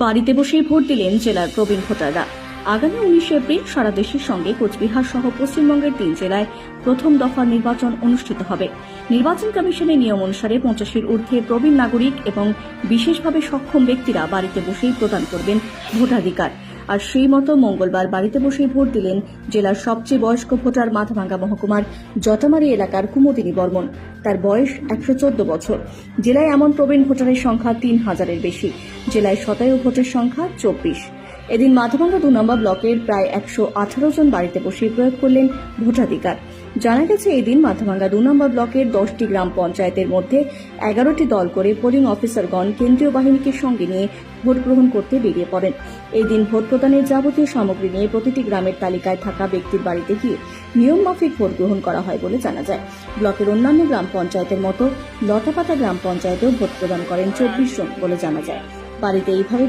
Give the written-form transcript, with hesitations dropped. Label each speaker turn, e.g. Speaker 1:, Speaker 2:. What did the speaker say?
Speaker 1: বাড়িতে বসেই ভোট দিলেন জেলার প্রবীণ ভোটাররা। আগামী 19 এপ্রিল সারা দেশের সঙ্গে কোচবিহার সহ পশ্চিমবঙ্গের 3 জেলায় প্রথম দফার নির্বাচন অনুষ্ঠিত হবে। নির্বাচন কমিশনের নিয়ম অনুসারে 50-এর ঊর্ধ্বে প্রবীণ নাগরিক এবং বিশেষভাবে সক্ষম ব্যক্তিরা বাড়িতে বসেই প্রদান করবেন ভোটাধিকার। আর সেই মতো মঙ্গলবার বাড়িতে বসেই ভোট দিলেন জেলার সবচেয়ে বয়স্ক ভোটার মাথাভাঙ্গা মহকুমার জটামারি এলাকার কুমুদিনী বর্মন। তার বয়স 114 বছর। জেলায় এমন প্রবীণ ভোটারের সংখ্যা 3000-এর বেশি। জেলায় শতায়ু ভোটের সংখ্যা 24। এদিন মাথাভাঙ্গা 2 নম্বর ব্লকের প্রায় 118 জন বাড়িতে বসে প্রয়োগ করলেন ভোটাধিকার। জানা গেছে, এদিন মাথাভাঙ্গা 2 নম্বর ব্লকের 10টি গ্রাম পঞ্চায়েতের মধ্যে 11টি দল করে পোলিং অফিসারগণ কেন্দ্রীয় বাহিনীকে সঙ্গে নিয়ে ভোট গ্রহণ করতে বেরিয়ে পড়েন। এই দিন ভোট প্রদানের যাবতীয় সামগ্রী নিয়ে প্রতিটি গ্রামের তালিকায় থাকা ব্যক্তির বাড়িতে গিয়ে নিয়ম মাফিক ভোট গ্রহণ করা হয় বলে জানা যায়। ব্লকের অন্যান্য গ্রাম পঞ্চায়েতের মতো লতাপাতা গ্রাম পঞ্চায়েতেও ভোট প্রদান করেন 24 জন বলে জানা যায়। বাড়িতে এইভাবে